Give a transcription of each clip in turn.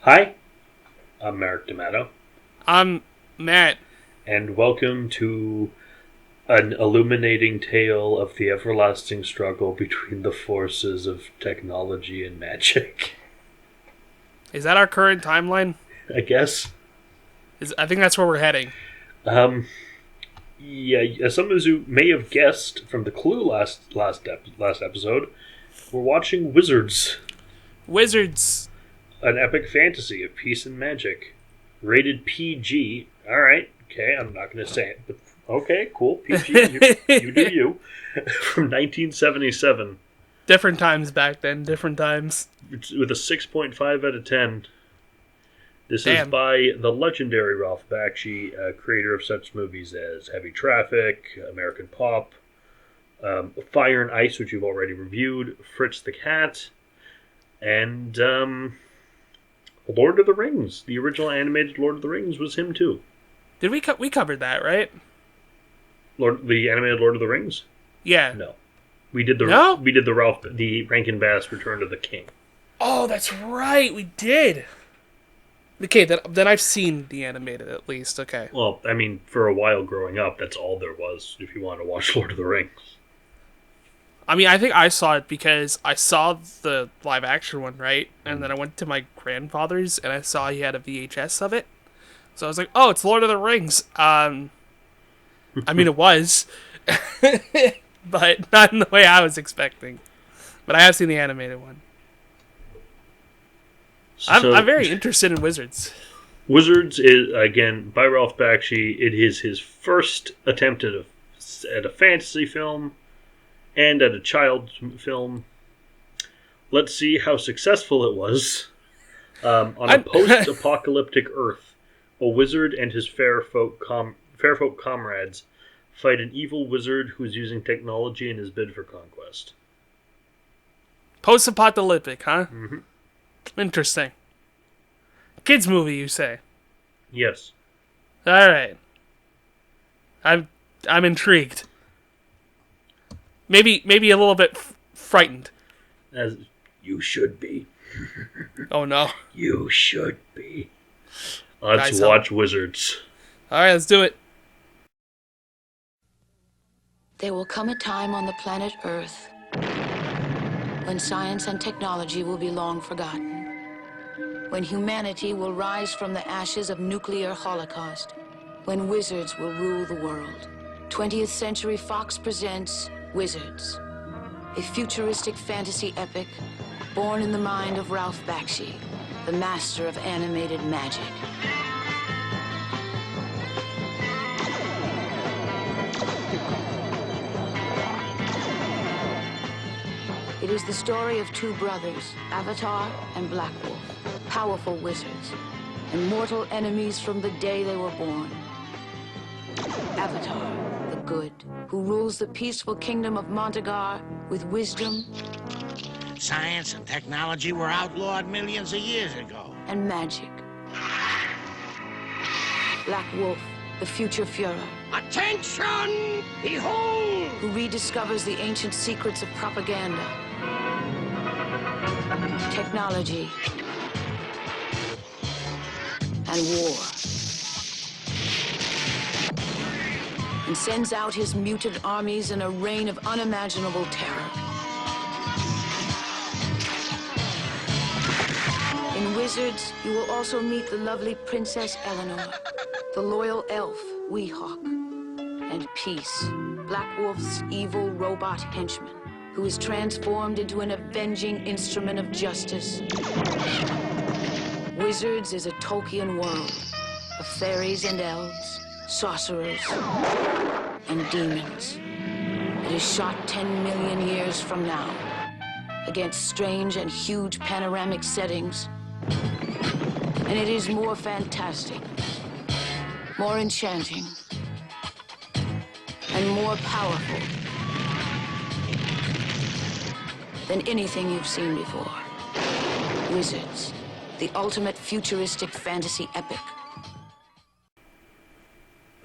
Hi, I'm Merrick D'Amato, I'm Matt. and welcome to an illuminating tale of the everlasting struggle between the forces of technology and magic. Is that our current timeline? I guess. I think that's where we're heading. Um, yeah, as some of you may have guessed from the clue last episode, we're watching Wizards, Wizards. an epic fantasy of peace and magic, rated PG. All right, okay, I'm not going to say it, but okay, cool, PG. You do you. From 1977. Different times back then. Different times. With a 6.5 out of 10. This is Damn. by the legendary Ralph Bakshi, creator of such movies as Heavy Traffic, American Pop, Fire and Ice, which you've already reviewed, Fritz the Cat, and Lord of the Rings. The original animated Lord of the Rings was him too. Did we covered that, right? The animated Lord of the Rings? Yeah. No. We did the Rankin Bass Return to the King. Oh, that's right. We did. Okay, then I've seen the animated at least. Okay. Well, I mean, for a while growing up, that's all there was if you wanted to watch Lord of the Rings. I mean, I think I saw it because I saw the live action one, right? And then I went to my grandfather's and I saw he had a VHS of it. So I was like, "Oh, it's Lord of the Rings." I mean, it was, but not in the way I was expecting. But I have seen the animated one. I'm very interested in Wizards. Wizards is, again, by Ralph Bakshi. It is his first attempt at a fantasy film and at a child's film. Let's see how successful it was. On a post-apocalyptic Earth, a wizard and his fair folk comrades fight an evil wizard who is using technology in his bid for conquest. Post-apocalyptic, huh? Mm-hmm. Interesting. Kids movie, you say? Yes. All right. I'm intrigued. Maybe a little bit frightened. As you should be. Oh no. You should be. Let's Guys, watch Wizards. All right, let's do it. There will come a time on the planet Earth when science and technology will be long forgotten. When humanity will rise from the ashes of nuclear holocaust. When wizards will rule the world. 20th Century Fox presents Wizards, a futuristic fantasy epic born in the mind of Ralph Bakshi, the master of animated magic. It is the story of two brothers, Avatar and Black Wolf, powerful wizards, and mortal enemies from the day they were born. Avatar, the good, who rules the peaceful kingdom of Montagar with wisdom. Science and technology were outlawed millions of years ago. And magic. Black Wolf, the future Führer. Attention! Behold! Who rediscovers the ancient secrets of propaganda. Technology. And war. And sends out his mutant armies in a reign of unimaginable terror. In Wizards, you will also meet the lovely Princess Eleanor, the loyal elf Weehawk, and Peace, Black Wolf's evil robot henchman, who is transformed into an avenging instrument of justice. Wizards is a Tolkien world of fairies and elves, sorcerers, and demons. It is shot 10 million years from now, against strange and huge panoramic settings. And it is more fantastic, more enchanting, and more powerful than anything you've seen before. Wizards, the ultimate futuristic fantasy epic.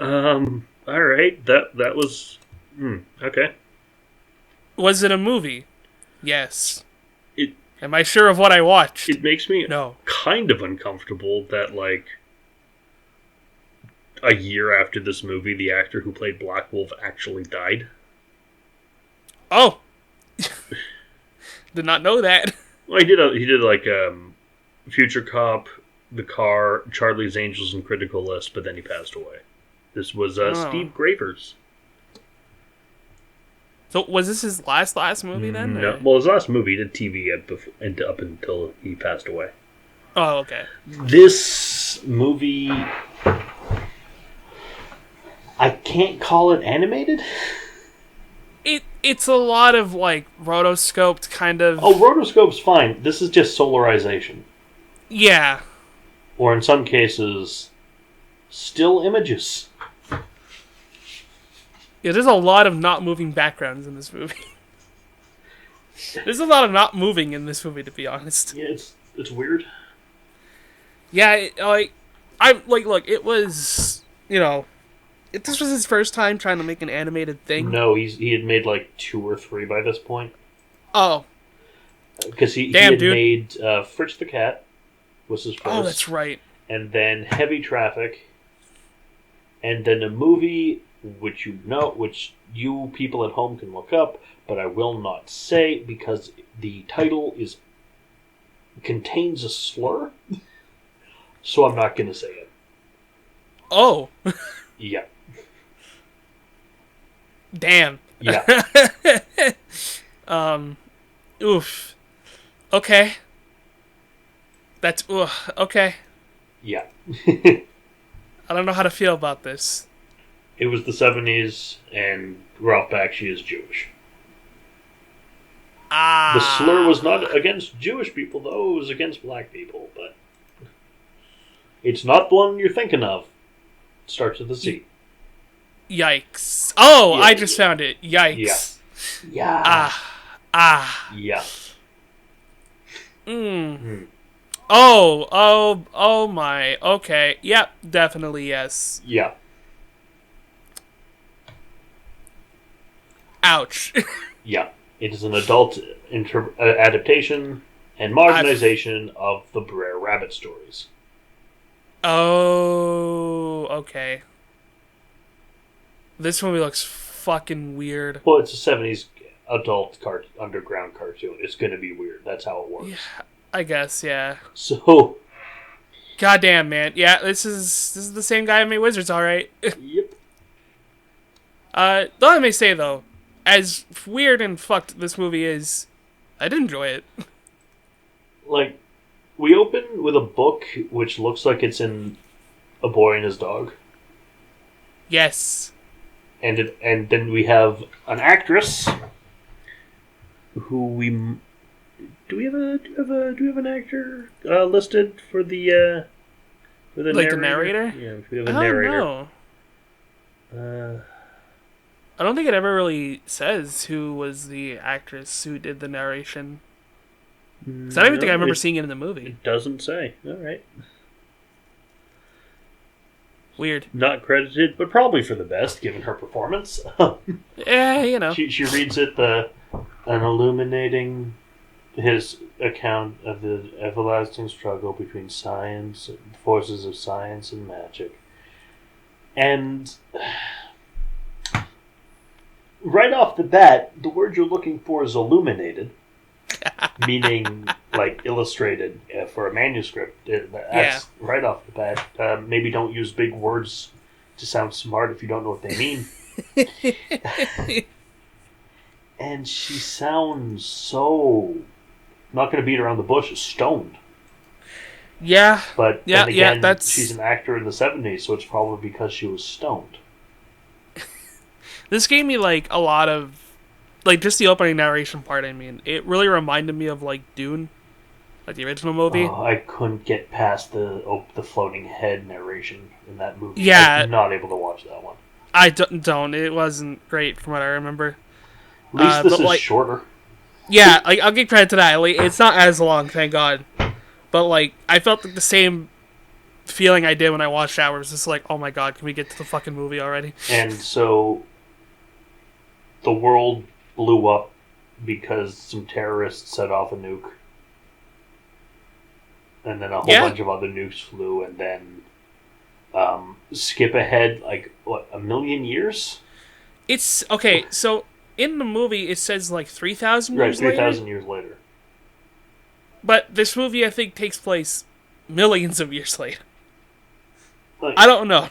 All right. That was okay. Was it a movie? Yes. Am I sure of what I watched? It makes me No. kind of uncomfortable that, like, a year after this movie, the actor who played Black Wolf actually died. Oh! Did not know that. Well, he did like Future Cop, The Car, Charlie's Angels, and Critical List, but then he passed away. This was Steve Gravers. So was this his last movie then? No, well, his last movie, he did TV up until he passed away. Oh, okay. This movie, I can't call it animated. It's a lot of, like, rotoscoped kind of... Oh, rotoscope's fine. This is just solarization. Yeah. Or in some cases, still images. Yeah, there's a lot of not moving backgrounds in this movie. There's a lot of not moving in this movie, to be honest. Yeah, it's weird. Yeah, look, it was, this was his first time trying to make an animated thing. No, he had made like 2 or 3 by this point. Oh. Because he had made Fritz the Cat was his first. Oh, that's right. And then Heavy Traffic. And then a movie which you people at home can look up, but I will not say because the title contains a slur. So I'm not going to say it. Oh. Yeah. Damn. Yeah. Oof. Okay. That's okay. Yeah. I don't know how to feel about this. It was the 70s, and Ralph Bakshi is Jewish. The slur was not against Jewish people, though. It was against black people, but it's not the one you're thinking of. It starts with a Z. Yikes. Oh, Yeah. I just found it. Yikes. Yeah. Yeah. Oh my. Okay. Yep, definitely yes. Yeah. Ouch. Yeah. It is an adult adaptation and modernization of the Brer Rabbit stories. Oh, okay. This movie looks fucking weird. Well, it's a 70s adult underground cartoon. It's going to be weird. That's how it works. Yeah, I guess, yeah. So, goddamn, man. Yeah, this is the same guy who made Wizards, alright. yep. Though I may say, though, as weird and fucked this movie is, I did enjoy it. Like, we open with a book which looks like it's in A Boy and His Dog. Yes. And then we have an actress who do we have an actor listed for the like narrator? the narrator? Yeah, we have a narrator. No. I don't think it ever really says who was the actress who did the narration. 'Cause I don't even think I remember seeing it in the movie. It doesn't say. All right. Weird. Not credited, but probably for the best, given her performance. Yeah, She reads it an illuminating his account of the everlasting struggle between science, forces of science and magic. And right off the bat, the word you're looking for is illuminated, meaning like illustrated for a manuscript. That's right off the bat. Maybe don't use big words to sound smart if you don't know what they mean. And she sounds so, not going to beat around the bush, stoned. Yeah. But then again, that's... she's an actor in the 70s, so it's probably because she was stoned. This gave me, like, a lot of... Like, just the opening narration part, I mean. It really reminded me of, like, Dune. Like, the original movie. Oh, I couldn't get past the floating head narration in that movie. Yeah. I'm not able to watch that one. I don't. It wasn't great from what I remember. At least this is like, shorter. Yeah, like, I'll give credit to that. Like, it's not as long, thank God. But, like, I felt like the same feeling I did when I watched that, where it was just like, oh my god, can we get to the fucking movie already? And so, the world blew up because some terrorists set off a nuke. and then a whole bunch of other nukes flew, and then skip ahead like what, a million years? It's okay. So in the movie, it says like 3,000 years right, later. 3,000 years later. But this movie, I think, takes place millions of years later. Like, I don't know.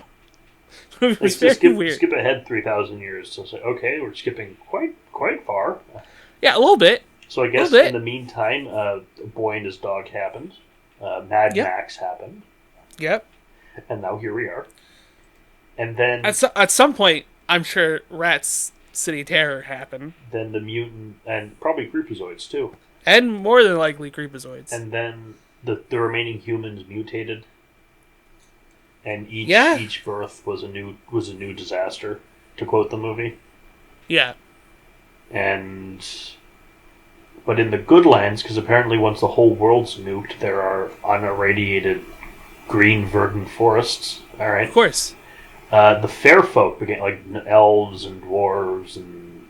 It was very weird. Skip ahead 3,000 years. So it's like, okay, we're skipping quite far. Yeah, a little bit. So I guess in the meantime, a boy and his dog happened. Mad Max happened. Yep. And now here we are. And then at some point, I'm sure Rat's City Terror happened. Then the mutant, and probably creepazoids too. And more than likely creepazoids. And then the remaining humans mutated. And each birth was a new disaster, to quote the movie. Yeah. But in the good lands, because apparently once the whole world's nuked, there are unirradiated green verdant forests. All right. Of course. The fair folk began, like elves and dwarves and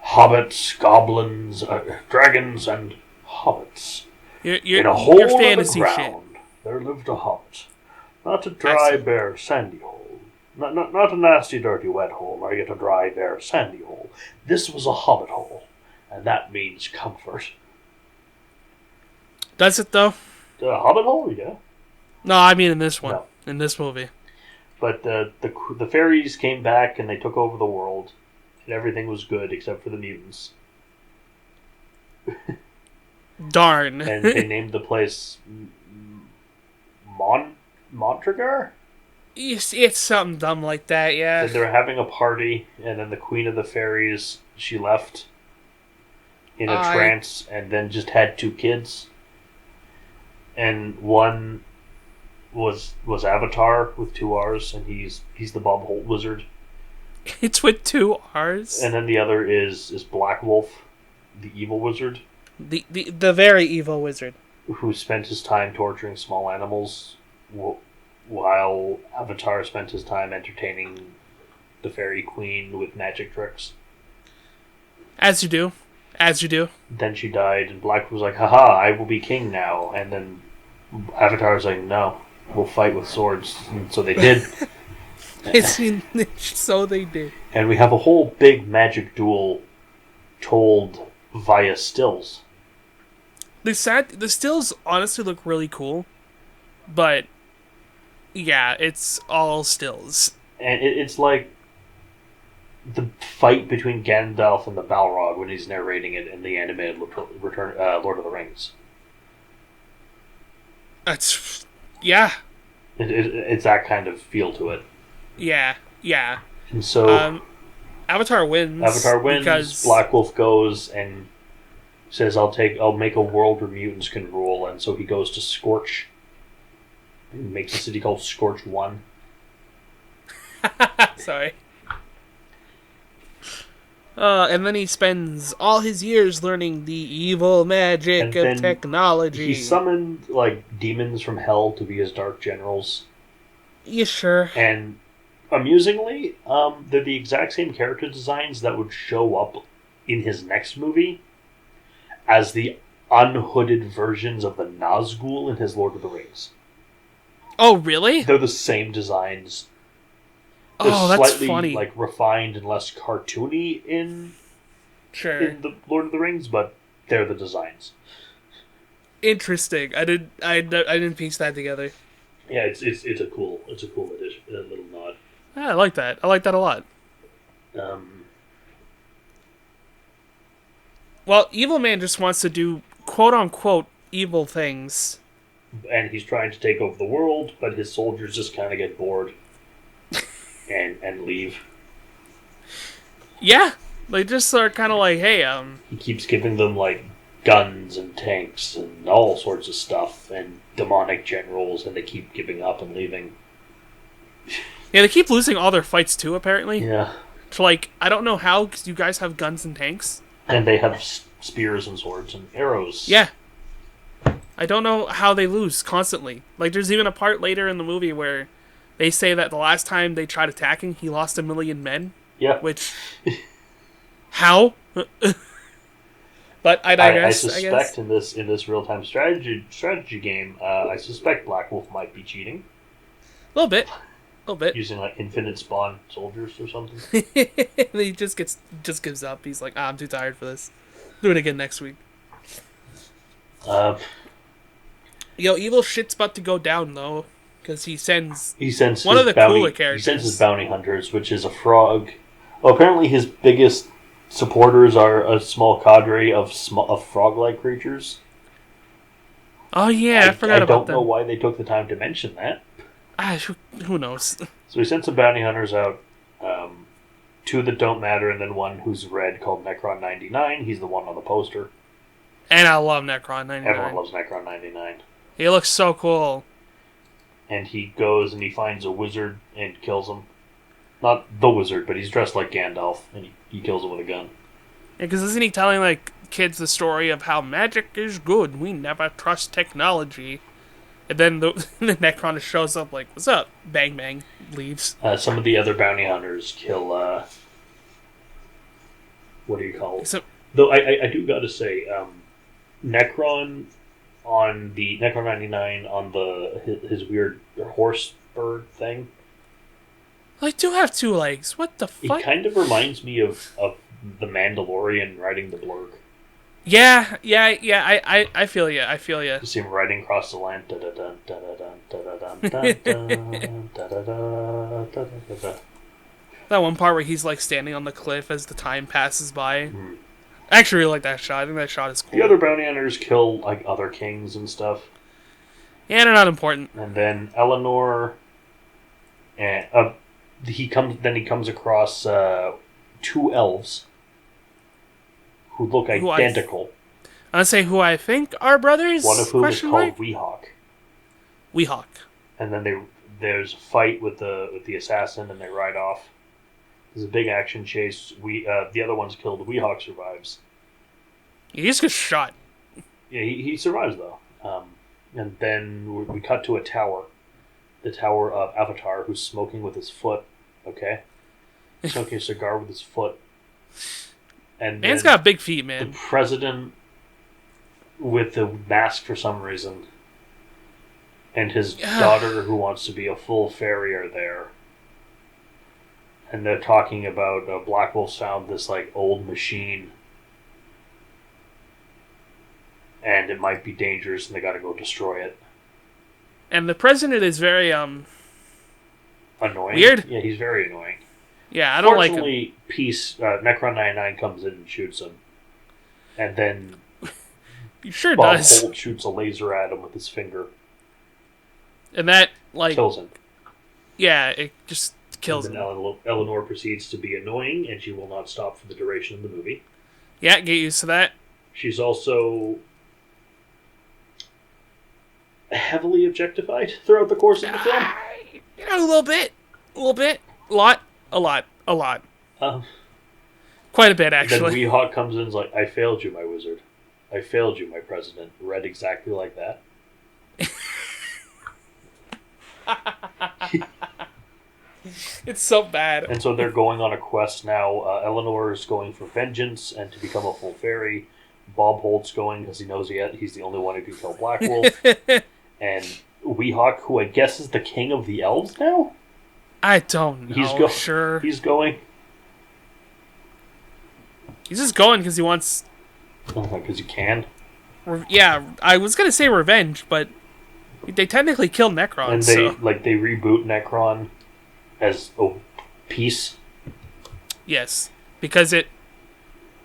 hobbits, goblins, dragons, and hobbits. In a hole in the ground, there lived a hobbit. Not a dry, bare, sandy hole. Not a nasty, dirty, wet hole, or yet a dry, bare, sandy hole. This was a hobbit hole, and that means comfort. Does it, though? A hobbit hole, yeah. No, I mean in this one. No. In this movie. But the fairies came back, and they took over the world, and everything was good except for the mutants. Darn. And they named the place Montragar? It's something dumb like that, yeah. And they were having a party, and then the Queen of the Fairies, she left in a trance, and then just had 2 kids. And one was Avatar with 2 R's, and he's the Bob Holt wizard. It's with 2 R's. And then the other is Black Wolf, the evil wizard. The very evil wizard. Who spent his time torturing small animals, while Avatar spent his time entertaining the fairy queen with magic tricks. As you do. Then she died, and Black was like, haha, I will be king now. And then Avatar was like, no, we'll fight with swords. And so they did. So they did. And we have a whole big magic duel told via stills. The stills honestly look really cool, but yeah, it's all stills. And it's like the fight between Gandalf and the Balrog when he's narrating it in the animated Lord of the Rings. Yeah. It's that kind of feel to it. Yeah. And so Avatar wins. Because Black Wolf goes and says, I'll make a world where mutants can rule, and so he goes to Scorch and makes a city called Scorch 1. Sorry. And then he spends all his years learning the evil magic of technology. He summoned demons from hell to be his dark generals. Yeah, sure. And amusingly, they're the exact same character designs that would show up in his next movie as the unhooded versions of the Nazgul in his Lord of the Rings. Oh, really? They're the same designs. They're that's slightly, funny. Refined and less cartoony in the Lord of the Rings, but they're the designs. Interesting. I didn't piece that together. Yeah, it's a cool addition, a little nod. Yeah, I like that. I like that a lot. Well, Evil Man just wants to do quote-unquote evil things. And he's trying to take over the world, but his soldiers just kind of get bored and leave. Yeah, they just are kind of like, hey, He keeps giving them, guns and tanks and all sorts of stuff, and demonic generals, and they keep giving up and leaving. Yeah, they keep losing all their fights, too, apparently. Yeah. So, I don't know how, because you guys have guns and tanks. And they have spears and swords and arrows. Yeah. I don't know how they lose constantly. There's even a part later in the movie where they say that the last time they tried attacking, he lost 1 million men. Yeah. Which... how? But I I digress. suspect in this real time strategy game, I suspect Black Wolf might be cheating, A little bit. using like infinite spawn soldiers or something. He just gives up. He's like, I'm too tired for this. Do it again next week. Yo, evil shit's about to go down though, because he sends one of the cooler characters. He sends his bounty hunters, which is a frog. Well, apparently his biggest supporters are a small cadre of frog-like creatures. Oh yeah, I forgot about don't them. know why they took the time to mention that. Who knows? So he sent some bounty hunters out, two that don't matter, and then one who's red called Necron 99. He's the one on the poster. And I love Necron 99. Everyone loves Necron 99. He looks so cool. And he goes and he finds a wizard and kills him. Not the wizard, but he's dressed like Gandalf, and he kills him with a gun. Yeah, because isn't he telling like kids the story of how magic is good? We never trust technology. And then the Necron shows up like, "What's up?" Bang bang, leaves. Some of the other bounty hunters kill. What do you call it? So, Though I do got to say, Necron on the Necron 99 on his weird horse bird thing. I do have two legs. What the fuck? It kind of reminds me of the Mandalorian riding the blurg. Yeah. I feel ya. You see him riding across the land. That one part where he's like standing on the cliff as the time passes by. I actually really like that shot. I think that shot is cool. The other bounty hunters kill like other kings and stuff. Yeah, they're not important. And then Eleanor, and he comes across two elves who look identical. I would say who I think are brothers. One of whom is called Weehawk. Weehawk. And then there's a fight with the assassin, and they ride off. There's a big action chase. The other one's killed. Weehawk survives. He just gets shot. Yeah, he survives though. And then we cut to a tower. The tower of Avatar, who's smoking with his foot. Okay, smoking a cigar with his foot. And man's got big feet, man. The president with the mask for some reason, and his daughter, who wants to be a full fairy, are there. And they're talking about Black Wolf's found this like old machine, and it might be dangerous, and they got to go destroy it. And the president is very annoying. Weird. Yeah, he's very annoying. Yeah, I don't like him. Fortunately, Necron 99 comes in and shoots him, and then he sure Bob does. Holt shoots a laser at him with his finger. And that like kills him. Yeah, it just kills and him. then Eleanor proceeds to be annoying, and she will not stop for the duration of the movie. Yeah, get used to that. She's also heavily objectified throughout the course of the film. A little bit, a lot. Quite a bit, actually. Then Weehawk comes in and is like, "I failed you, my wizard. I failed you, my president." Read exactly like that. It's so bad. And so they're going on a quest now. Eleanor is going for vengeance and to become a full fairy. Bob Holt's going because he knows he's the only one who can kill Black Wolf. And Weehawk, who I guess is the king of the elves now? I don't know. Sure. He's going. He's just going because he wants... Because he can. Yeah, I was going to say revenge, but they technically killed Necron. And they reboot Necron as peace. Yes, because it...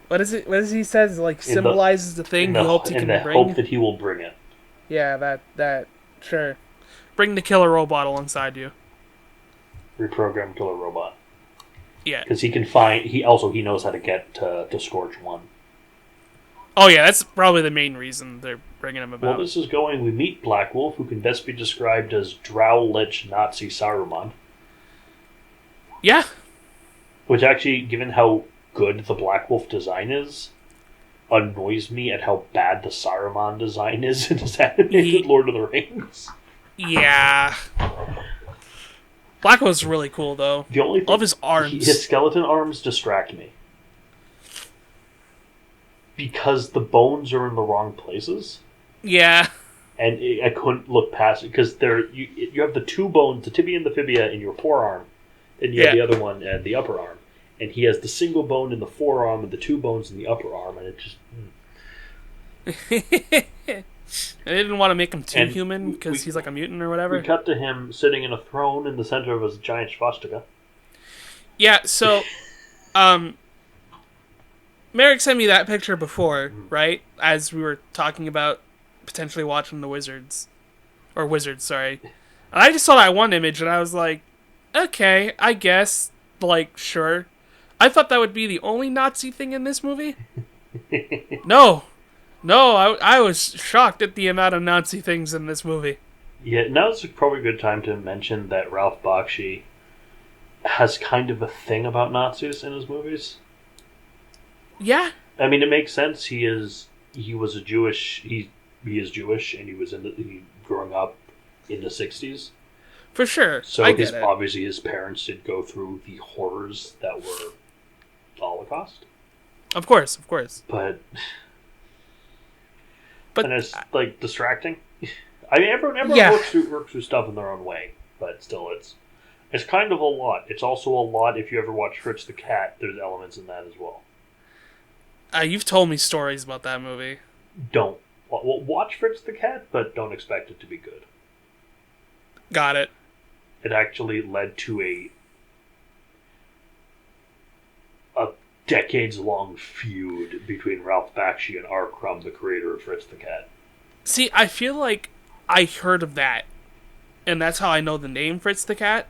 What is it? What does he says? Like symbolizes the thing he hopes he can bring. And the hope that he will bring it. Yeah, that sure. Bring the killer robot alongside you. Reprogram killer robot. Yeah, because he can find. He knows how to get to Scorch 1. Oh yeah, that's probably the main reason they're bringing him about. Well, this is going. We meet Black Wolf, who can best be described as Drow-lich Nazi Saruman. Yeah. Which actually, given how good the Black Wolf design is, annoys me at how bad the Saruman design is in his animated Lord of the Rings. Yeah. Black Wolf's really cool, though. The only thing, love his arms. His skeleton arms distract me. because the bones are in the wrong places. Yeah. And I couldn't look past it because you have the two bones, the tibia and the fibia, in your forearm, and you have the other one at the upper arm. And he has the single bone in the forearm and the two bones in the upper arm, and it just. They didn't want to make him too human because he's like a mutant or whatever. We cut to him sitting in a throne in the center of a giant swastika. Yeah, so, Merrick sent me that picture before, right? As we were talking about potentially watching the Wizards. Or Wizards, sorry. And I just saw that one image and I was like, okay, I guess, like, sure. I thought that would be the only Nazi thing in this movie. No, I was shocked at the amount of Nazi things in this movie. Yeah, now's probably a good time to mention that Ralph Bakshi has kind of a thing about Nazis in his movies. Yeah. I mean, it makes sense. He is Jewish, and he was growing up in the 60s. For sure. So I get it. Obviously his parents did go through the horrors that were the Holocaust. Of course. But and it's, distracting. I mean, everyone works through stuff in their own way, but still, it's kind of a lot. It's also a lot, if you ever watch Fritz the Cat, there's elements in that as well. You've told me stories about that movie. Don't. Well, watch Fritz the Cat, but don't expect it to be good. Got it. It actually led to a decades-long feud between Ralph Bakshi and R. Crumb, the creator of Fritz the Cat. See, I feel like I heard of that, and that's how I know the name Fritz the Cat,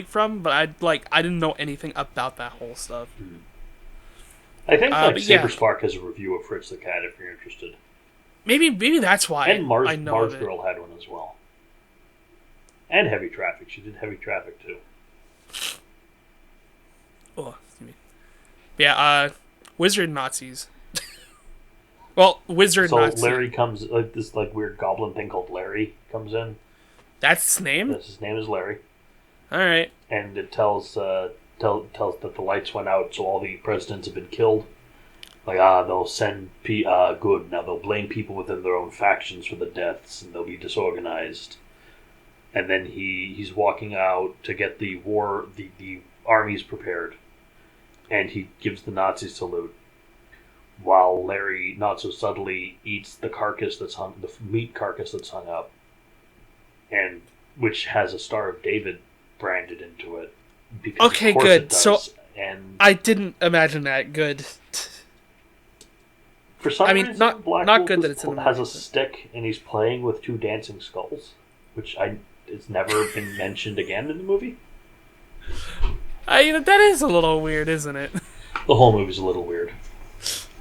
from. But I didn't know anything about that whole stuff. I think Saber Spark has a review of Fritz the Cat if you're interested. Maybe that's why. And Mars I know Girl had one as well. And Heavy Traffic. She did Heavy Traffic too. Oh, excuse me. Yeah, wizard Nazis. Well, wizard Nazis. So Larry comes, this weird goblin thing called Larry comes in. That's his name? Yes, his name is Larry. Alright. And it tells that the lights went out, so all the presidents have been killed. They'll send good. Now they'll blame people within their own factions for the deaths, and they'll be disorganized. And then he's walking out to get the armies prepared, and he gives the Nazi salute, while Larry, not so subtly, eats the meat carcass that's hung up, and which has a Star of David branded into it. Okay, good. So and I didn't imagine that. Good. For some reason, not Black good Wolf that it's in the has a movie. stick, and he's playing with two dancing skulls, which it's never been mentioned again in the movie. That is a little weird, isn't it? The whole movie's a little weird.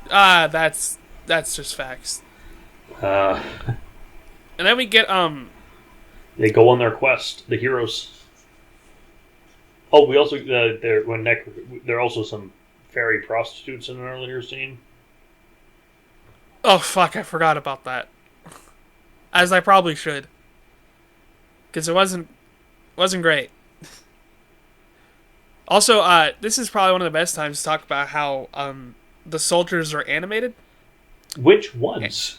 That's just facts. And then we get They go on their quest. The heroes. Oh, we also there are also some fairy prostitutes in an earlier scene. Oh fuck! I forgot about that. As I probably should, because it wasn't great. Also, this is probably one of the best times to talk about how the soldiers are animated. Which ones?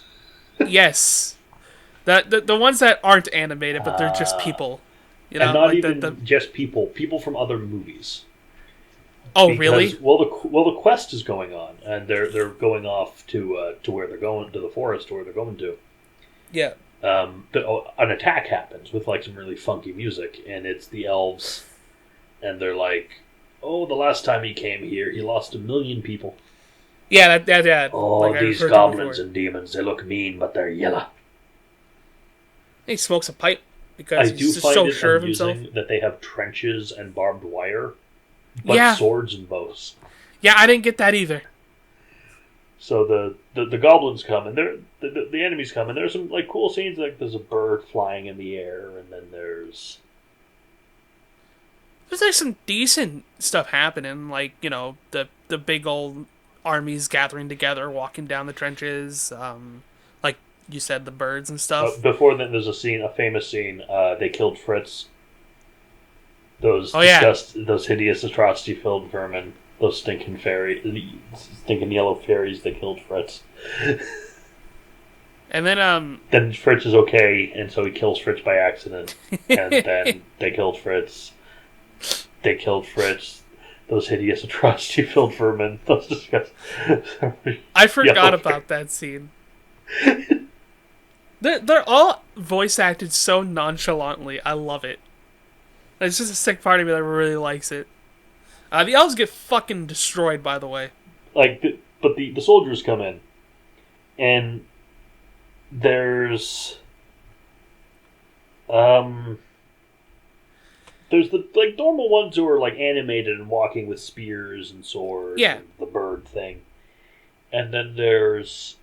Yes, the ones that aren't animated, but they're just people. And not even just people from other movies. Oh, really? Well, the quest is going on, and they're going off to where they're going, to the forest where they're going to. Yeah. An attack happens with some really funky music, and it's the elves, and they're like, "Oh, the last time he came here, he lost 1 million people." Yeah, that. Oh, these goblins and demons, they look mean, but they're yellow. He smokes a pipe because he's just so sure of himself. That they have trenches and barbed wire, but swords and bows. Yeah, I didn't get that either. So the goblins come, and the enemies come, and there's some cool scenes. There's a bird flying in the air, and then there's some decent stuff happening. The big old armies gathering together, walking down the trenches. Like you said, the birds and stuff. Before then, there's a famous scene. They killed Fritz. Those hideous atrocity-filled vermin. those stinking stinking yellow fairies that killed Fritz. And then Then Fritz is okay, and so he kills Fritz by accident. And then they killed Fritz. They killed Fritz. Those hideous atrocity-filled vermin. Those disgusting. I forgot about that scene. They're all voice acted so nonchalantly. I love it. It's just a sick part of me that really likes it. The elves get fucking destroyed, by the way. But the soldiers come in, and there's the normal ones who are animated and walking with spears and swords. Yeah. And the bird thing, and then there's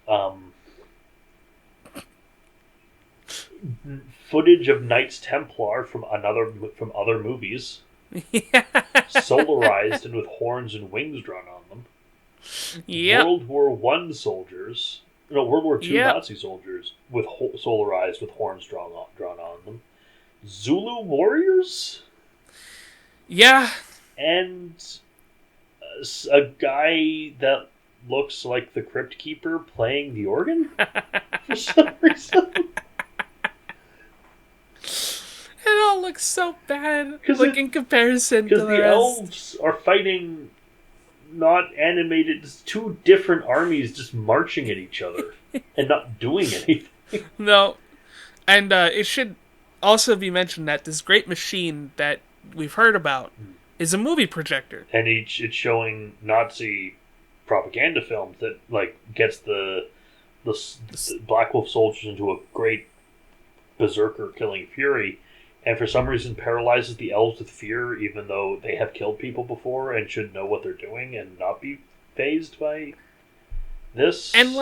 footage of Knights Templar from other movies. Yeah. Solarized and with horns and wings drawn on them. Yep. World War II Nazi soldiers with solarized with horns drawn on them. Zulu warriors. Yeah. And a guy that looks like the Crypt Keeper playing the organ for some reason. It all looks so bad, in comparison to the rest. Elves are fighting not animated, just two different armies just marching at each other and not doing anything. No. And it should also be mentioned that this great machine that we've heard about is a movie projector. And it's showing Nazi propaganda films that gets the Black Wolf soldiers into a great berserker killing fury. And for some reason paralyzes the elves with fear, even though they have killed people before and should know what they're doing and not be fazed by this. And,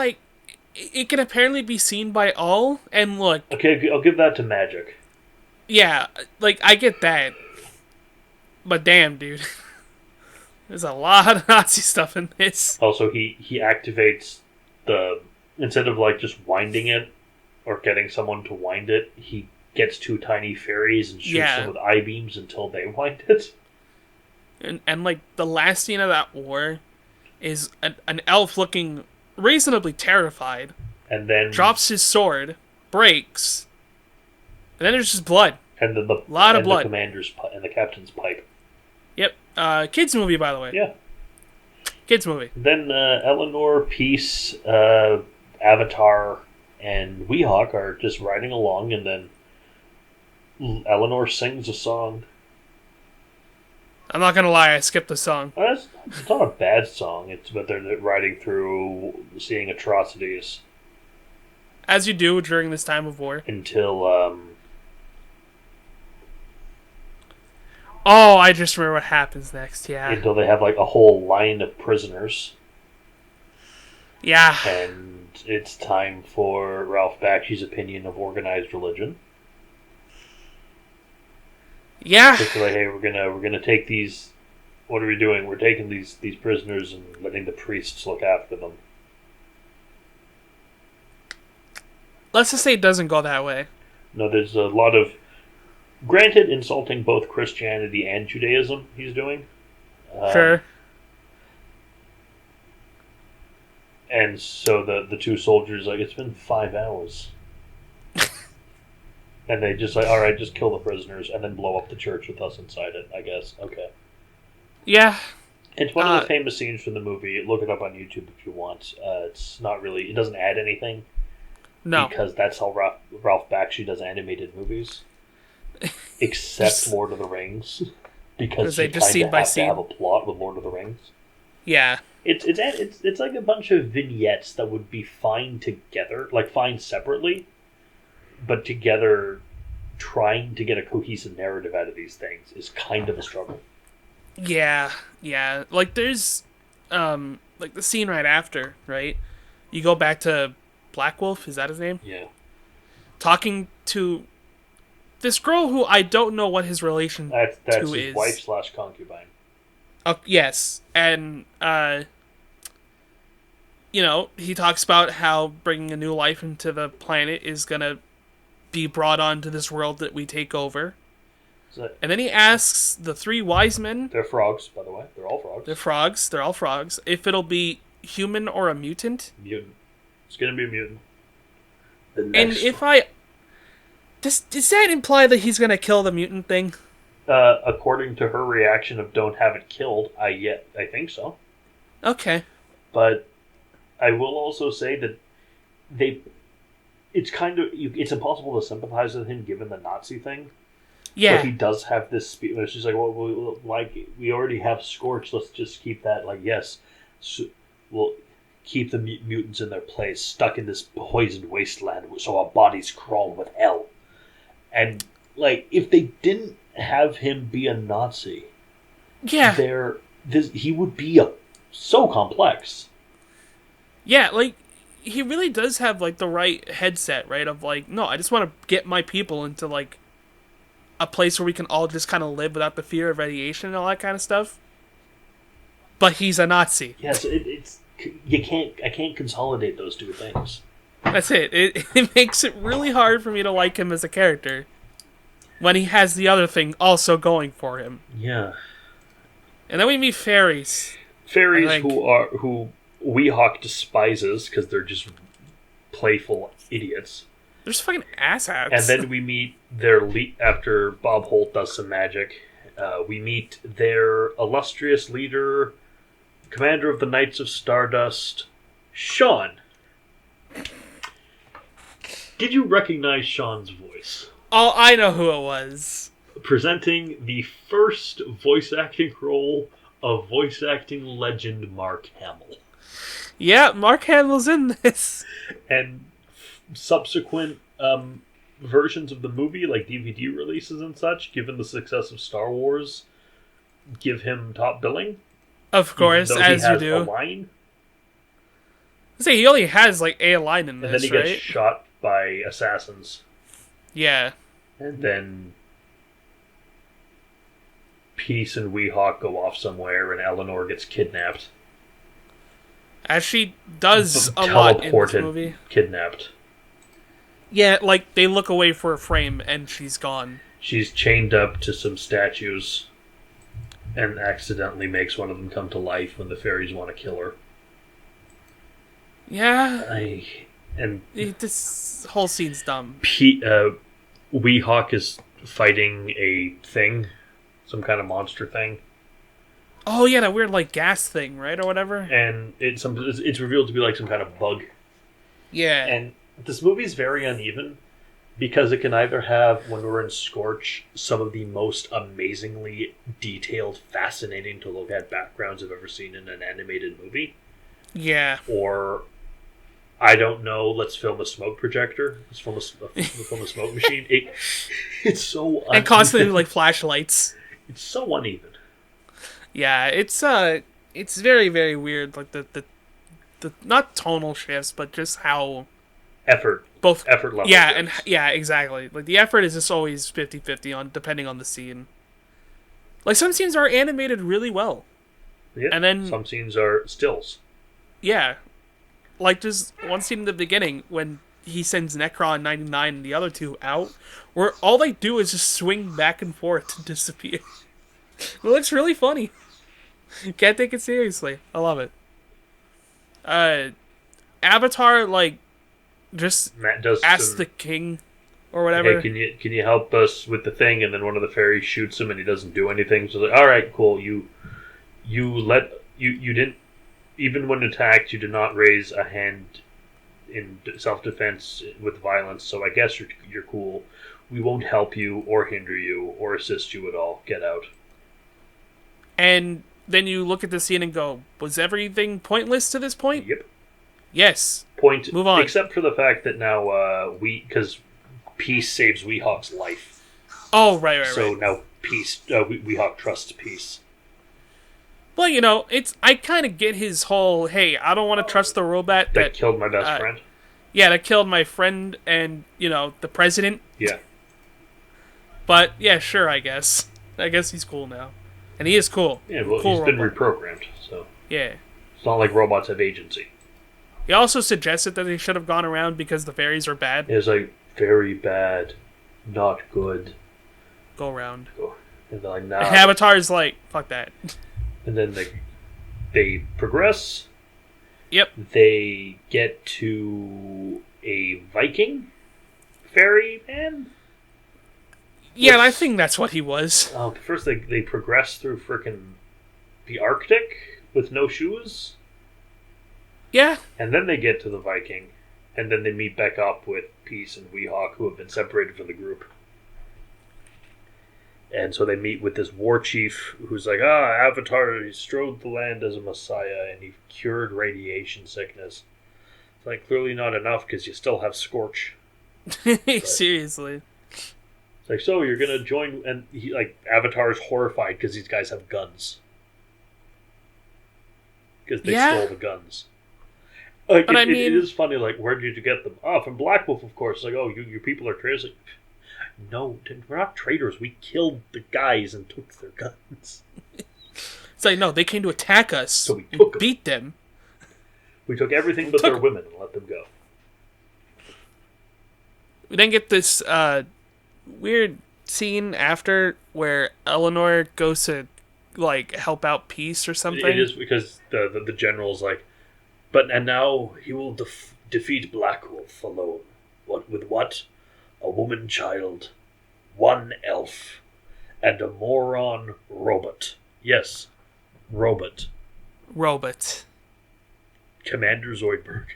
it can apparently be seen by all, and look... Okay, I'll give that to magic. Yeah, I get that. But damn, dude. There's a lot of Nazi stuff in this. Also, he activates instead of, just winding it, or getting someone to wind it, he gets two tiny fairies and shoots them with I-beams until they wind it. And the last scene of that war is an elf looking reasonably terrified. And then... drops his sword, breaks, and then there's just blood. And then a lot of blood. The commander's and the captain's pipe. Yep. Kids movie, by the way. Yeah. Kids movie. Then Eleanor, Peace, Avatar, and Weehawk are just riding along, and then Eleanor sings a song. I'm not gonna lie, I skipped the song. It's not a bad song. But they're riding through, seeing atrocities. As you do during this time of war. Until, oh, I just remember what happens next, yeah. Until they have, a whole line of prisoners. Yeah. And it's time for Ralph Bakshi's opinion of organized religion. Yeah. It's hey, we're gonna take these. What are we doing? We're taking these prisoners and letting the priests look after them. Let's just say it doesn't go that way. No, there's a lot of, granted, insulting both Christianity and Judaism. He's doing. Sure. And so the two soldiers it's been 5 hours. And they just alright, just kill the prisoners and then blow up the church with us inside it, I guess. Okay. Yeah. It's one of the famous scenes from the movie. Look it up on YouTube if you want. It's not really... It doesn't add anything. No. Because that's how Ralph Bakshi does animated movies. Except Lord of the Rings. Because you kind of have to have a plot with Lord of the Rings. Yeah. It's like a bunch of vignettes that would be fine together. Fine separately. But together, trying to get a cohesive narrative out of these things is kind of a struggle. Yeah. There's, the scene right after, right? You go back to Black Wolf, is that his name? Yeah. Talking to this girl who I don't know what his relation that's to his is. wife/concubine. Yes. And, he talks about how bringing a new life into the planet is gonna be brought onto this world that we take over. So, And then he asks the three wise men, they're frogs, by the way. They're all frogs. they're all frogs, if it'll be human or a mutant. Mutant. It's gonna be a mutant. The And next if I... Does that imply that he's gonna kill the mutant thing? according to her reaction of don't have it killed, I think so. Okay. But I will also say that it's impossible to sympathize with him given the Nazi thing. Yeah. But he does have this speech. It's just like, well, we already have Scorch. Let's just keep that. Like, yes, we'll keep the mutants in their place, stuck in this poisoned wasteland, so our bodies crawl with hell. And like, if they didn't have him be a Nazi, yeah, he would be so complex. Yeah, like, he really does have, like, the right headset, right? Of, like, no, I just want to get my people into, like, a place where we can all just kind of live without the fear of radiation and all that kind of stuff. But he's a Nazi. Yes, I can't consolidate those two things. That's it. It makes it really hard for me to like him as a character when he has the other thing also going for him. Yeah. And then we meet fairies. Fairies who Weehawk despises because they're just playful idiots. They're just fucking asshats. And then we meet their after Bob Holt does some magic. We meet their illustrious leader, commander of the Knights of Stardust, Sean. Did you recognize Sean's voice? Oh, I know who it was. Presenting the first voice acting role of voice acting legend Mark Hamill. Yeah, Mark Hamill's in this. And subsequent versions of the movie, like DVD releases and such, given the success of Star Wars, give him top billing. Of course, as you do. A line. See, he only has like a line in this, and then he gets shot by assassins. Yeah. And then Peace and Weehawk go off somewhere, and Eleanor gets kidnapped. As she does a lot in this movie. Kidnapped. Yeah, like, they look away for a frame, and she's gone. She's chained up to some statues, and accidentally makes one of them come to life when the fairies want to kill her. Yeah. This whole scene's dumb. Weehawk is fighting a thing, some kind of monster thing. Oh yeah, that weird like gas thing, right, or whatever. And it's revealed to be like some kind of bug. Yeah. And this movie is very uneven because it can either have, when we're in Scorch, some of the most amazingly detailed, fascinating to look at backgrounds I've ever seen in an animated movie. Yeah. Or, I don't know, let's film a smoke projector. Let's film a smoke machine. It's so uneven. And constantly like flashlights. It's so uneven. Yeah, it's very, very weird. Like the not tonal shifts, but just how effort level. Yeah, and yeah, exactly. Like the effort is just always 50-50 on depending on the scene. Like some scenes are animated really well. Yeah. And then some scenes are stills. Yeah. Like there's one scene in the beginning when he sends Necron 99 and the other two out, where all they do is just swing back and forth to disappear. It looks really funny. Can't take it seriously. I love it. Avatar, like, just ask the king or whatever. Hey, can you help us with the thing? And then one of the fairies shoots him, and he doesn't do anything. So like, all right, cool. You didn't, even when attacked, you did not raise a hand in self-defense with violence. So I guess you're cool. We won't help you or hinder you or assist you at all. Get out. And then you look at the scene and go, was everything pointless to this point? Yep. Yes. Move on. Except for the fact that now because Peace saves Weehawk's life. Oh, right. So now Peace, Weehawk trusts Peace. Well, you know, I kind of get his whole, hey, I don't want to trust the robot that killed my best friend. Yeah, that killed my friend and, you know, the president. Yeah. But, yeah, sure, I guess. I guess he's cool now. And he is cool. Yeah, well, cool he's been reprogrammed, so... Yeah. It's not like robots have agency. He also suggested that they should have gone around because the fairies are bad. It's like, very bad, not good. go around. And they're like, nah. And Avatar's like, fuck that. And then they progress. Yep. They get to a Viking ferryman. Yeah, and I think that's what he was. First, they progress through frickin' the Arctic with no shoes. Yeah. And then they get to the Viking. And then they meet back up with Peace and Weehawk, who have been separated from the group. And so they meet with this war chief who's like, Avatar, he strode the land as a messiah and he cured radiation sickness. It's like, clearly not enough because you still have Scorch. Seriously. It's like, so you're going to join... And Avatar's horrified because these guys have guns. Because they stole the guns. It is funny, where did you get them? From Black Wolf, of course. Like, you people are traitors. Like, no, we're not traitors. We killed the guys and took their guns. It's like, no, they came to attack us. So we took them. Beat them. We took everything but their women and let them go. We then get this weird scene after where Eleanor goes to help out Peace or something. It is because the general's like, and now he will defeat Black Wolf alone. With what? A woman child, one elf, and a moron robot. Yes, robot. Robot. Commander Zoidberg.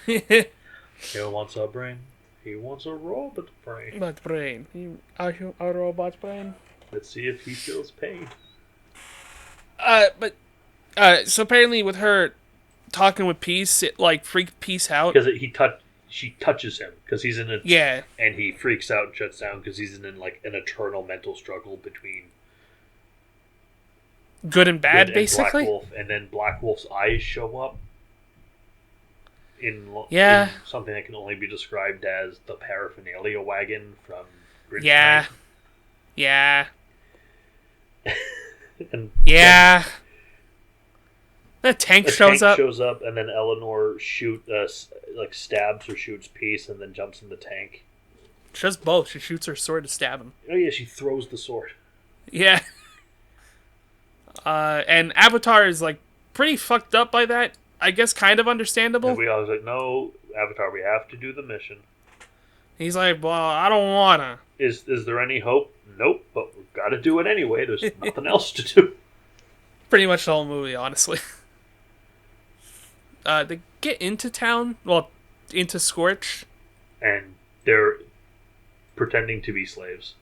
He wants a brain. He wants a robot brain. Robot brain. A robot brain. Let's see if he feels pain. So apparently with her talking with Peace, it freaked Peace out. Because she touches him because he's in a... Yeah. And he freaks out and shuts down because he's in an eternal mental struggle between good and bad, basically. Black Wolf, and then Black Wolf's eyes show up in something that can only be described as the paraphernalia wagon from Grinch Night. Yeah. And yeah. The tank shows up, and then Eleanor stabs or shoots Peace, and then jumps in the tank. She does both. She shoots her sword to stab him. Oh yeah, she throws the sword. Yeah. And Avatar is pretty fucked up by that. I guess kind of understandable. And we always like, no, Avatar, we have to do the mission. He's like, well, I don't wanna. Is there any hope? Nope, but we've got to do it anyway. There's nothing else to do. Pretty much the whole movie, honestly. They get into town, into Scorch. And they're pretending to be slaves.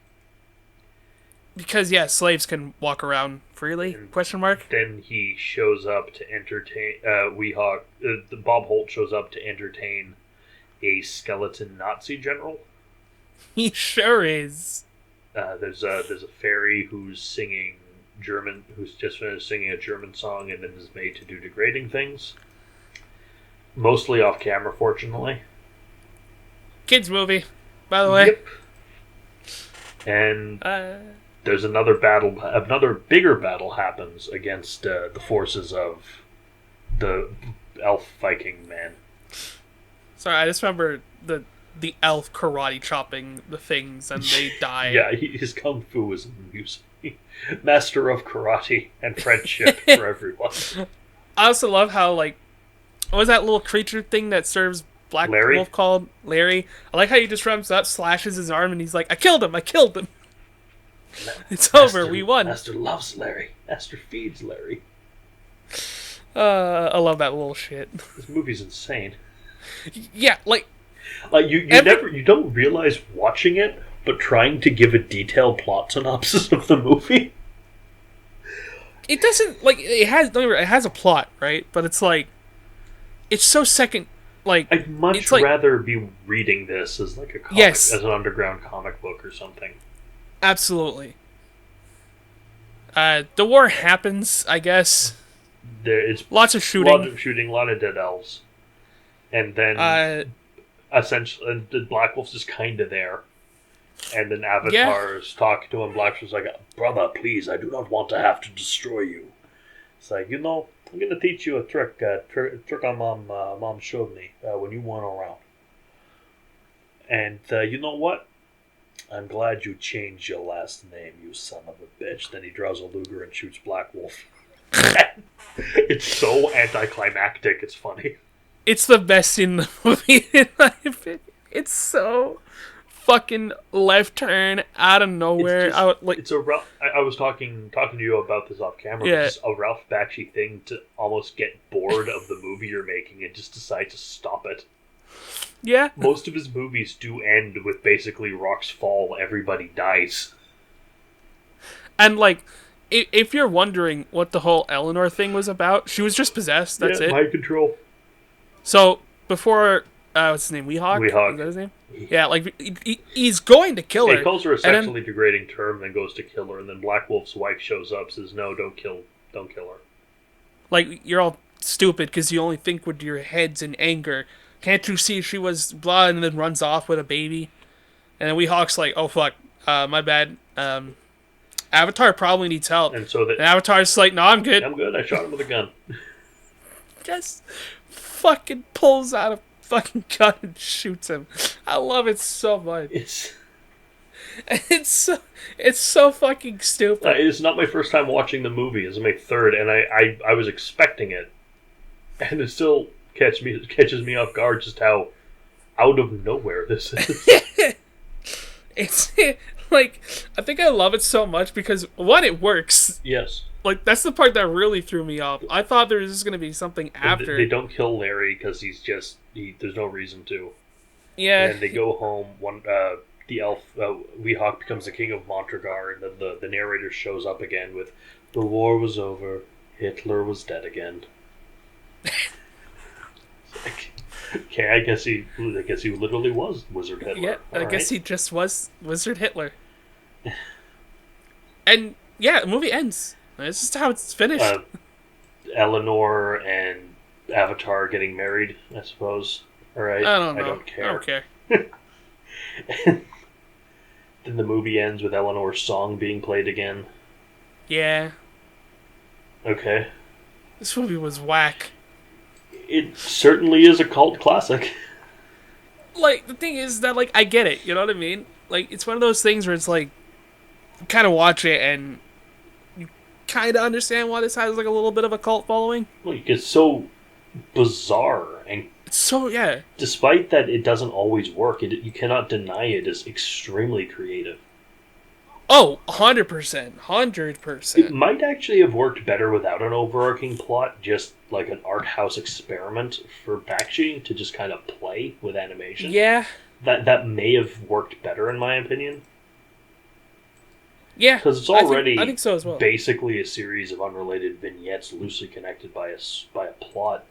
Because, slaves can walk around freely, ? Then he shows up to entertain, Weehawk, Bob Holt shows up to entertain a skeleton Nazi general. He sure is. There's a fairy who's singing German, who's just finished singing a German song and then is made to do degrading things. Mostly off camera, fortunately. Kids movie, by the way. Yep. And there's another bigger battle happens against the forces of the elf Viking man. Sorry, I just remember the elf karate chopping the things and they die. Yeah, his kung fu is amusing. Master of karate and friendship for everyone. I also love how, what was that little creature thing that serves Black Wolf called? Larry. I like how he just runs up, slashes his arm, and he's like, I killed him! It's over, we won. Master loves Larry. Master feeds Larry. I love that little shit. This movie's insane. Yeah, you don't realize watching it, but trying to give a detailed plot synopsis of the movie. It doesn't, it has a plot, right? But it's it's so second, I'd much rather be reading this as a comic, as an underground comic book or something. Absolutely. The war happens, I guess. It's lots of shooting. A lot of dead elves. And then, essentially, and the Black Wolf's just kind of there. And then Avatar's talking to him. Black Wolf's like, brother, please, I do not want to have to destroy you. It's like, I'm going to teach you a trick. Trick on Mom showed me when you weren't around. And you know what? I'm glad you changed your last name, you son of a bitch. Then he draws a Luger and shoots Black Wolf. It's so anticlimactic, it's funny. It's the best scene in the movie, in my opinion. It's so fucking left turn out of nowhere. It's a Ralph. I was talking to you about this off camera. Yeah. It's a Ralph Bakshi thing to almost get bored of the movie you're making and just decide to stop it. Yeah. Most of his movies do end with basically rocks fall, everybody dies. And, like, if you're wondering what the whole Eleanor thing was about, she was just possessed, that's it. Mind control. So, before, what's his name, Weehawk? Weehawk. Is that his name? Yeah, like, he's going to kill her. He calls her a sexually degrading term, then goes to kill her, and then Black Wolf's wife shows up, says, no, don't kill her. Like, you're all stupid because you only think with your heads in anger. Can't you see she was blah, and then runs off with a baby? And then Weehawk's like, oh fuck, my bad. Avatar probably needs help. And so Avatar's like, no, I'm good. I'm good, I shot him with a gun. Just fucking pulls out a fucking gun and shoots him. I love it so much. It's so fucking stupid. It's not my first time watching the movie. It's my third, and I was expecting it. And it still catches me off guard just how out of nowhere this is. It's like, I think I love it so much because one, it works. Yes. Like, that's the part that really threw me off. I thought there was just going to be something after. They don't kill Larry because there's no reason to. Yeah. And they go home. The elf, Weehawk becomes the king of Montragar, and then the narrator shows up again with, the war was over, Hitler was dead again. Okay, I guess he literally was Wizard Hitler. Yeah, I guess he just was Wizard Hitler. And yeah, the movie ends. This is how it's finished. Eleanor and Avatar getting married, I suppose. All right, I don't know. I don't care. I don't care. Then the movie ends with Eleanor's song being played again. Yeah. Okay. This movie was whack. It certainly is a cult classic. Like, the thing is that, like, I get it, you know what I mean? Like, it's one of those things where it's like, you kind of watch it and you kind of understand why this has, like, a little bit of a cult following. Like, it's so bizarre, and so, yeah. Despite that it doesn't always work, you cannot deny it is extremely creative. Oh, 100%. 100%. It might actually have worked better without an overarching plot, just like an art house experiment for Bakshi to just kind of play with animation. Yeah. That may have worked better, in my opinion. Yeah. Because it's already I think so as well. Basically a series of unrelated vignettes loosely connected by a plot.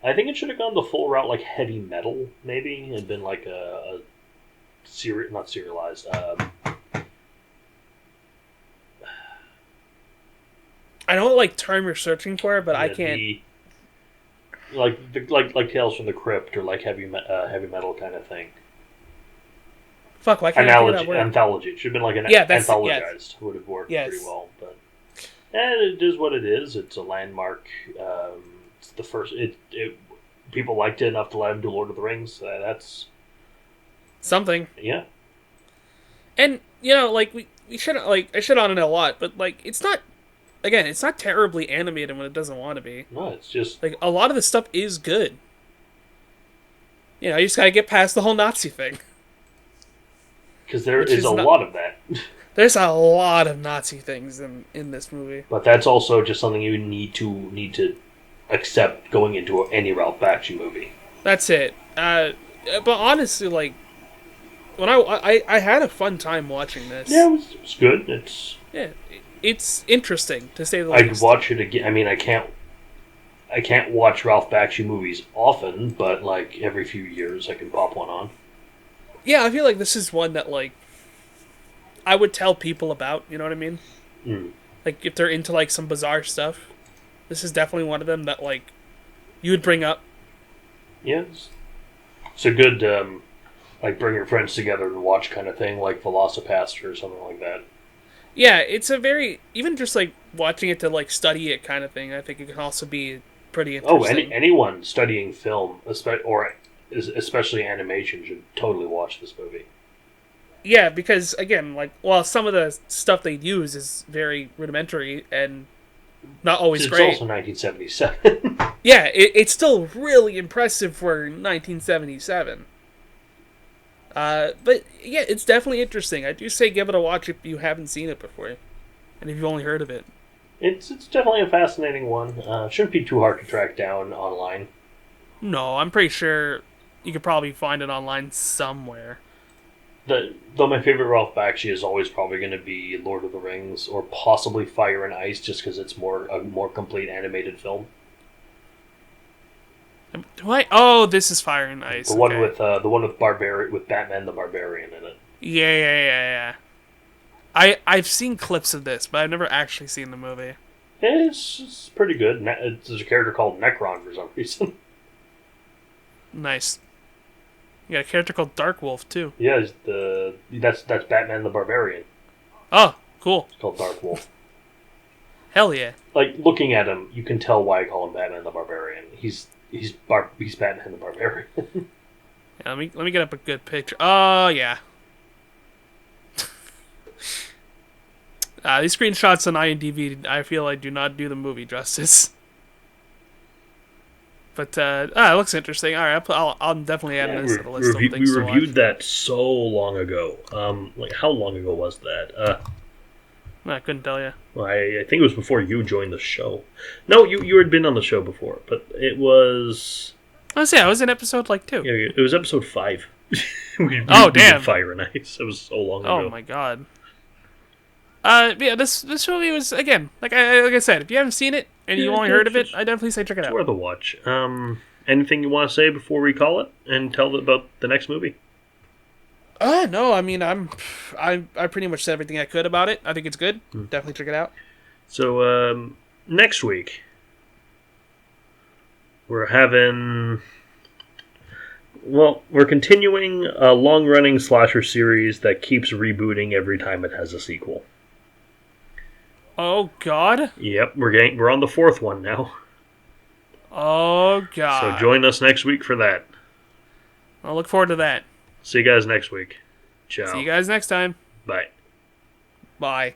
I think it should have gone the full route, like Heavy Metal, maybe, and been like a not serialized. I know what, like, term you're searching for, but I can't. Like Tales from the Crypt or like heavy metal kind of thing. Fuck, why can't I think of that word? Anthology. It should have been like an anthologized. Would have worked pretty well, but it is what it is. It's a landmark. It's the first. People liked it enough to let him do Lord of the Rings. That's something. Yeah. And you know, like we shouldn't, like, I shit on it a lot, but like it's not. Again, it's not terribly animated when it doesn't want to be. No, it's just like a lot of the stuff is good. You know, you just gotta get past the whole Nazi thing. Because there is a lot of that. There's a lot of Nazi things in this movie. But that's also just something you need to accept going into any Ralph Bakshi movie. That's it. But honestly, like, when I had a fun time watching this. Yeah, it was good. It's interesting, to say the least. I'd watch it again. I mean, I can't watch Ralph Bakshi movies often, but like every few years I can pop one on. Yeah, I feel like this is one that, like, I would tell people about, you know what I mean? Mm. Like, if they're into, like, some bizarre stuff, this is definitely one of them that, like, you would bring up. Yeah, it's a good, like, bring your friends together and watch kind of thing, like Velocipaster or something like that. Yeah, it's a very, even just, like, watching it to, like, study it kind of thing, I think it can also be pretty interesting. Oh, anyone studying film, especially animation, should totally watch this movie. Yeah, because again, like, well, some of the stuff they use is very rudimentary and not always It's great. also 1977. Yeah, it's still really impressive for 1977. But yeah, it's definitely interesting. I do say give it a watch if you haven't seen it before, and if you've only heard of it. It's definitely a fascinating one. Shouldn't be too hard to track down online. No, I'm pretty sure you could probably find it online somewhere. Though my favorite Ralph Bakshi is always probably going to be Lord of the Rings or possibly Fire and Ice, just because it's a more complete animated film. Do I? Oh, this is Fire and Ice. The one with Batman the Barbarian in it. Yeah. I've seen clips of this, but I've never actually seen the movie. It's pretty good. There's a character called Necron for some reason. Nice. You got a character called Dark Wolf too. Yeah, that's Batman the Barbarian. Oh, cool. It's called Dark Wolf. Hell yeah. Like, looking at him, you can tell why I call him Batman the Barbarian. He's Batman the Barbarian. Yeah, let me get up a good picture. Oh yeah. These screenshots on IMDb, I feel like do not do the movie justice. But it looks interesting. All right, I'll definitely add this to the list of things to watch. We reviewed that so long ago. Like, how long ago was that? I couldn't tell you. Well, I think it was before you joined the show. No, you had been on the show before, but it was. I was in episode like 2. Yeah, it was episode 5. we damn! did Fire and Ice. It was so long ago. Oh my god. Yeah, this movie was, again, like I said, if you haven't seen it and you only heard of it, I definitely say check it out. It's worth a watch. Anything you want to say before we call it and tell about the next movie? No, I mean I pretty much said everything I could about it. I think it's good. Definitely check it out. So next week we're continuing a long-running slasher series that keeps rebooting every time it has a sequel. Oh God! Yep, we're on the 4th one now. Oh God! So join us next week for that. I'll look forward to that. See you guys next week. Ciao. See you guys next time. Bye. Bye.